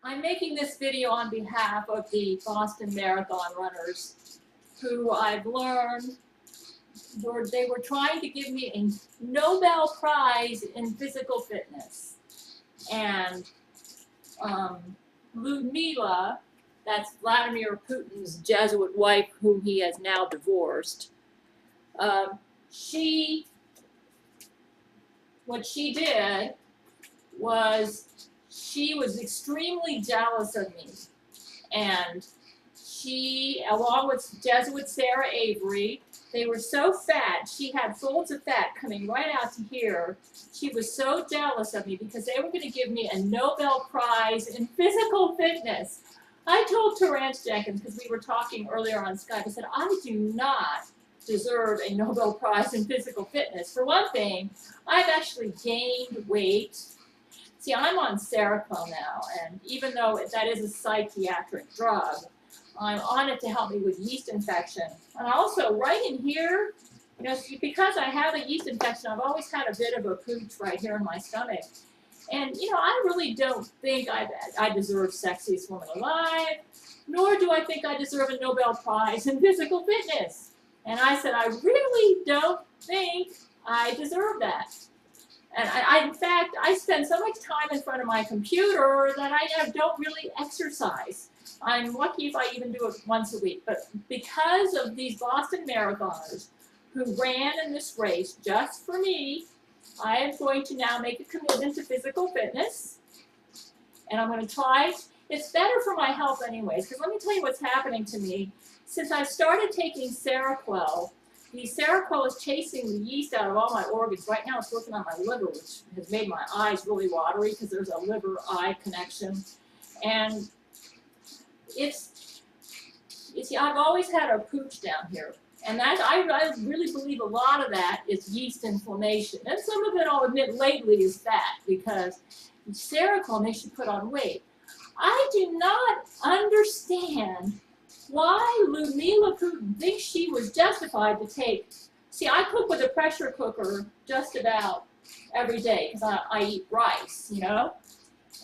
I'm making this video on behalf of the Boston Marathon runners who I've learned they were trying to give me a Nobel Prize in physical fitness. And Lyudmila, that's Vladimir Putin's Jesuit wife, whom he has now divorced, what she did was she was extremely jealous of me. And she, along with Jesuit Sara Avery, they were so fat, she had folds of fat coming right out to here. She was so jealous of me because they were going to give me a Nobel Prize in physical fitness. I told Terrance Jenkins, because we were talking earlier on Skype, I said, I do not deserve a Nobel Prize in physical fitness. For one thing, I've actually gained weight. See, I'm on Seroquel now, and even though that is a psychiatric drug, I'm on it to help me with yeast infection. And also, right in here, you know, because I have a yeast infection, I've always had a bit of a pooch right here in my stomach. And, you know, I really don't think I deserve sexiest woman alive, nor do I think I deserve a Nobel Prize in physical fitness. And I said, I really don't think I deserve that. And in fact, I spend so much time in front of my computer that I don't really exercise. I'm lucky if I even do it once a week. But because of these Boston marathoners who ran in this race just for me, I am going to now make a commitment to physical fitness. And I'm going to try. It's better for my health anyways, because let me tell you what's happening to me. Since I started taking Seroquel, the Seroquel is chasing the yeast out of all my organs. Right now it's working on my liver, which has made my eyes really watery because there's a liver-eye connection. And you see, I've always had a pooch down here. And that, I really believe a lot of that is yeast inflammation. And some of it, I'll admit, lately is fat because Seroquel makes you put on weight. I do not understand why Lyudmila Putin thinks she was justified to take. See, I cook with a pressure cooker just about every day because I eat rice, you know,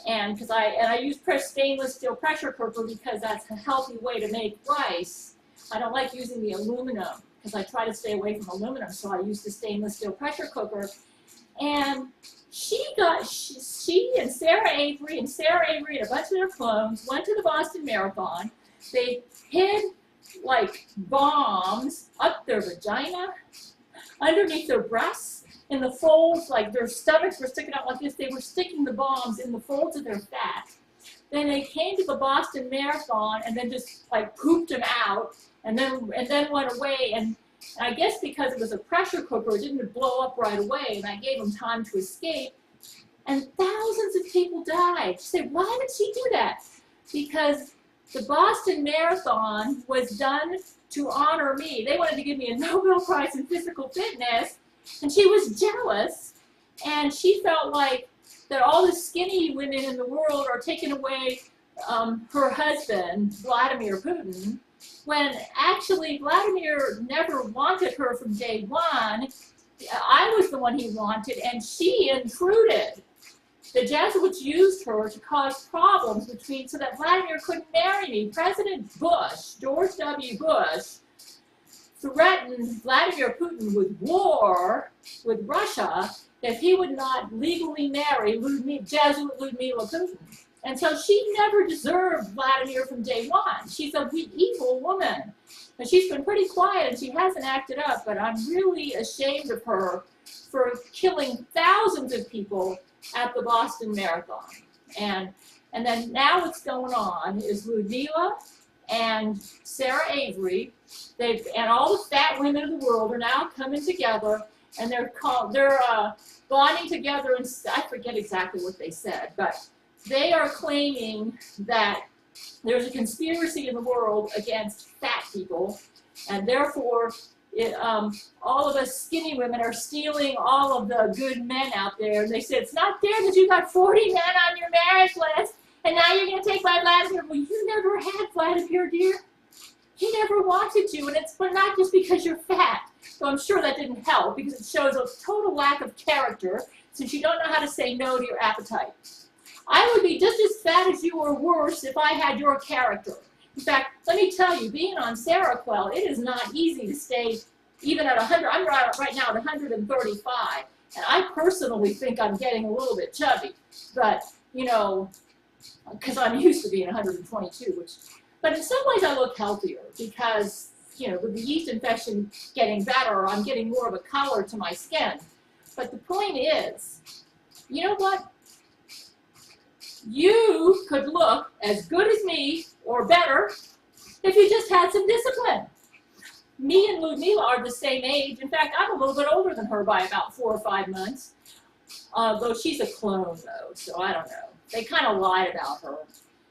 and I use stainless steel pressure cooker because that's a healthy way to make rice. I don't like using the aluminum because I try to stay away from aluminum, so I use the stainless steel pressure cooker. And she and Sara Avery and a bunch of their clones went to the Boston Marathon. They hid like bombs up their vagina, underneath their breasts, in the folds, like their stomachs were sticking out like this. They were sticking the bombs in the folds of their fat. Then they came to the Boston Marathon and then just like pooped them out and then went away. And I guess because it was a pressure cooker, it didn't blow up right away, and I gave them time to escape. And thousands of people died. You say, why did she do that? Because the Boston Marathon was done to honor me. They wanted to give me a Nobel Prize in physical fitness, and she was jealous, and she felt like that all the skinny women in the world are taking away her husband, Vladimir Putin, when actually Vladimir never wanted her from day one. I was the one he wanted, and she intruded. The Jesuits used her to cause problems so that Vladimir couldn't marry me. President Bush, George W. Bush, threatened Vladimir Putin with war with Russia if he would not legally marry Jesuit Lyudmila Putin. And so she never deserved Vladimir from day one. She's a evil woman. And she's been pretty quiet and she hasn't acted up, but I'm really ashamed of her for killing thousands of people at the Boston Marathon. And then now what's going on is Lyudmila and Sara Avery, and all the fat women of the world are now coming together, and they're bonding together, and I forget exactly what they said, but they are claiming that there's a conspiracy in the world against fat people, and therefore all of us skinny women are stealing all of the good men out there. And they said, it's not fair that you got 40 men on your marriage list, and now you're going to take my Vladimir. Well, you never had Vladimir, dear. He never wanted you, and it's not just because you're fat. So I'm sure that didn't help, because it shows a total lack of character, since you don't know how to say no to your appetite. I would be just as fat as you or worse if I had your character. In fact, let me tell you, being on Seroquel, it is not easy to stay even at 100. I'm right now at 135, and I personally think I'm getting a little bit chubby, but, you know, because I'm used to being 122, but in some ways I look healthier because, you know, with the yeast infection getting better, I'm getting more of a color to my skin. But the point is, you know what? You could look as good as me or better if you just had some discipline. Me and Lyudmila are the same age. In fact, I'm a little bit older than her by about 4 or 5 months. Though she's a clone, though, so I don't know. They kind of lied about her.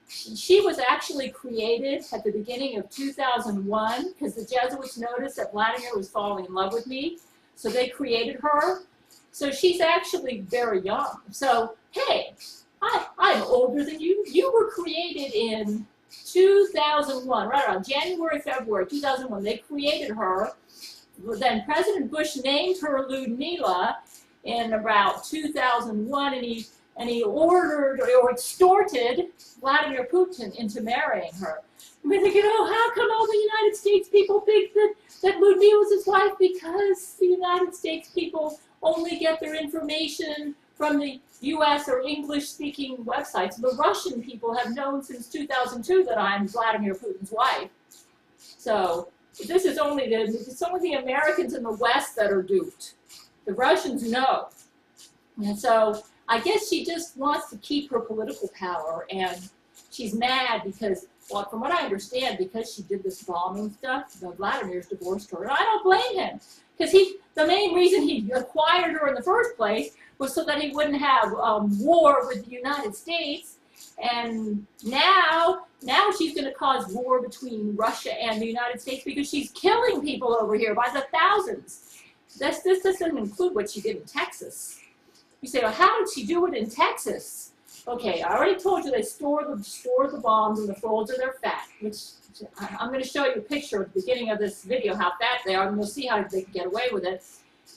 She was actually created at the beginning of 2001 because the Jesuits noticed that Vladimir was falling in love with me, so they created her. So she's actually very young. So, hey, I'm older than you. You were created in 2001, right around January, February 2001. They created her. Then President Bush named her Lyudmila in about 2001, and he ordered or extorted Vladimir Putin into marrying her. And we're thinking, oh, how come all the United States people think that Lyudmila was his wife? Because the United States people only get their information from the US or English-speaking websites. The Russian people have known since 2002 that I'm Vladimir Putin's wife. So this is it's only the Americans in the West that are duped. The Russians know. And so I guess she just wants to keep her political power, and she's mad because, well, from what I understand, because she did this bombing stuff, Vladimir's divorced her, and I don't blame him, because the main reason he acquired her in the first place was so that he wouldn't have war with the United States, and now she's going to cause war between Russia and the United States because she's killing people over here by the thousands. This doesn't include what she did in Texas. You say, well, how did she do it in Texas? Okay, I already told you they store the bombs in the folds of their fat, which I'm going to show you a picture at the beginning of this video how fat they are, and you'll see how they can get away with it.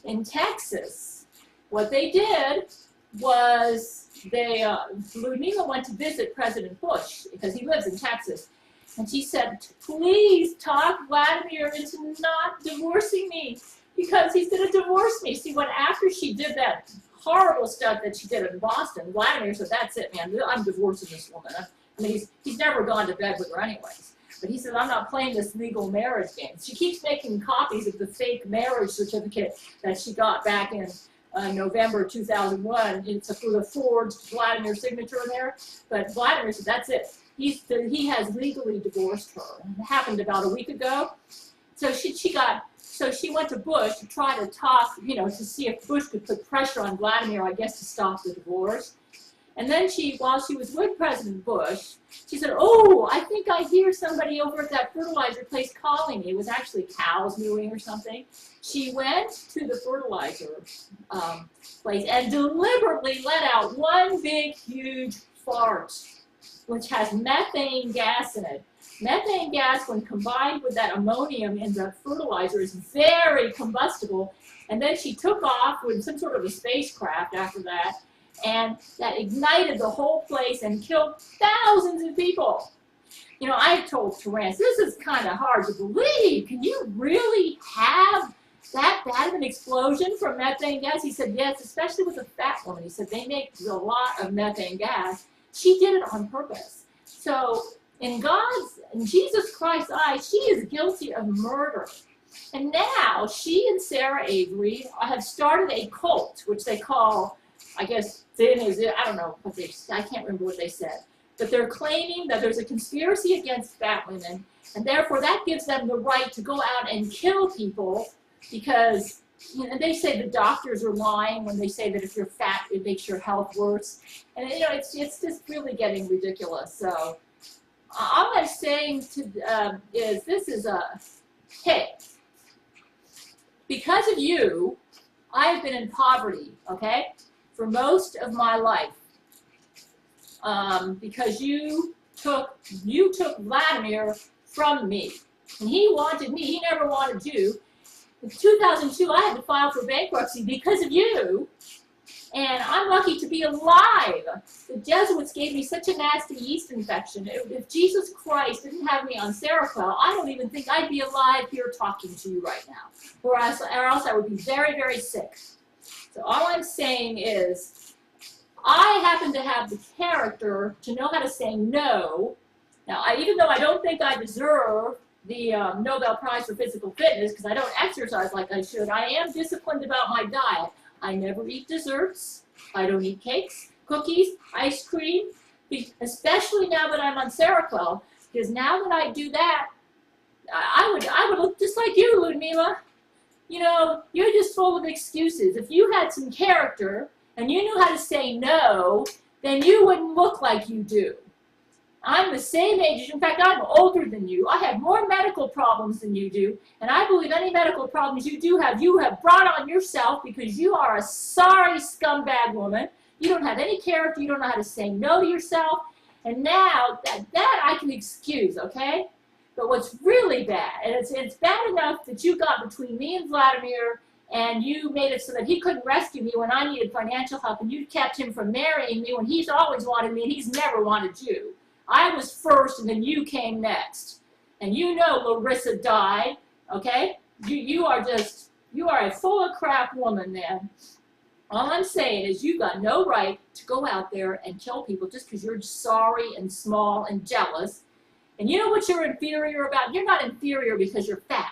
In Texas, what they did was Lyudmila went to visit President Bush because he lives in Texas, and she said, please talk Vladimir into not divorcing me because he's going to divorce me. See, after she did that horrible stuff that she did in Boston, Vladimir said, that's it, man, I'm divorcing this woman. I mean, he's never gone to bed with her anyways. But he said, I'm not playing this legal marriage game. She keeps making copies of the fake marriage certificate that she got back in November 2001. It's with a forged Vladimir signature in there. But Vladimir said, that's it. He has legally divorced her. It happened about a week ago. So she went to Bush to try to talk, to see if Bush could put pressure on Vladimir, I guess, to stop the divorce. And then while she was with President Bush, she said, oh, I think I hear somebody over at that fertilizer place calling me. It was actually cows mooing or something. She went to the fertilizer place and deliberately let out one big, huge fart, which has methane gas in it. Methane gas, when combined with that ammonium in the fertilizer, is very combustible. And then she took off with some sort of a spacecraft after that, and that ignited the whole place and killed thousands of people. I told Terrance, this is kind of hard to believe. Can you really have that bad of an explosion from methane gas? He said, yes, especially with a fat woman. He said, they make a lot of methane gas. She did it on purpose. So in Jesus Christ's eyes, she is guilty of murder. And now she and Sara Avery have started a cult, which they call, I guess, I don't know what I can't remember what they said. But they're claiming that there's a conspiracy against fat women, and therefore that gives them the right to go out and kill people because, they say the doctors are lying when they say that if you're fat, it makes your health worse. And, it's just really getting ridiculous. So all I'm saying is this is hey, because of you, I've been in poverty, okay, for most of my life. Because you took Vladimir from me. And he wanted me, he never wanted you. In 2002, I had to file for bankruptcy because of you. And I'm lucky to be alive. The Jesuits gave me such a nasty yeast infection. If Jesus Christ didn't have me on Seroquel, I don't even think I'd be alive here talking to you right now. Or else I would be very, very sick. So all I'm saying is, I happen to have the character to know how to say no. Now, even though I don't think I deserve the Nobel Prize for Physical Fitness, because I don't exercise like I should, I am disciplined about my diet. I never eat desserts. I don't eat cakes, cookies, ice cream, especially now that I'm on Seroquel, because now that I do that, I would look just like you, Ludmila. You know, you're just full of excuses. If you had some character and you knew how to say no, then you wouldn't look like you do. I'm the same age. In fact, I'm older than you. I have more medical problems than you do. And I believe any medical problems you have brought on yourself because you are a sorry scumbag woman. You don't have any character. You don't know how to say no to yourself. And now, that I can excuse, okay? But what's really bad, and it's bad enough that you got between me and Vladimir, and you made it so that he couldn't rescue me when I needed financial help, and you kept him from marrying me when he's always wanted me and he's never wanted you. I was first, and then you came next. And you know Larissa died, okay? You are a full of crap woman, man. All I'm saying is you got no right to go out there and kill people just because you're sorry and small and jealous. And you know what you're inferior about? You're not inferior because you're fat.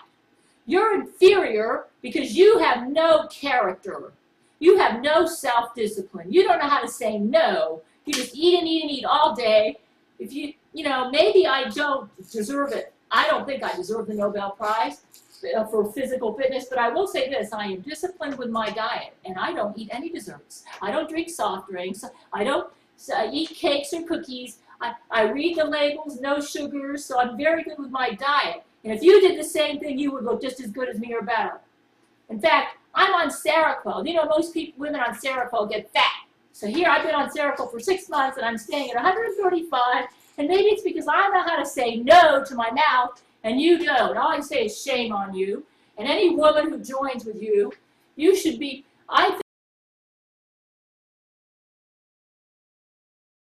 You're inferior because you have no character. You have no self-discipline. You don't know how to say no. You just eat and eat and eat all day. If you know, maybe I don't deserve it. I don't think I deserve the Nobel Prize for physical fitness, but I will say this, I am disciplined with my diet, and I don't eat any desserts. I don't drink soft drinks. I don't eat cakes or cookies. I read the labels, no sugars, so I'm very good with my diet. And if you did the same thing, you would look just as good as me or better. In fact, I'm on Seroquel. You know, most women on Seroquel get fat. So here I've been on Seroquel for 6 months, and I'm staying at 135, and maybe it's because I know how to say no to my mouth, and you don't. All I say is shame on you. And any woman who joins with you, you should be, I think,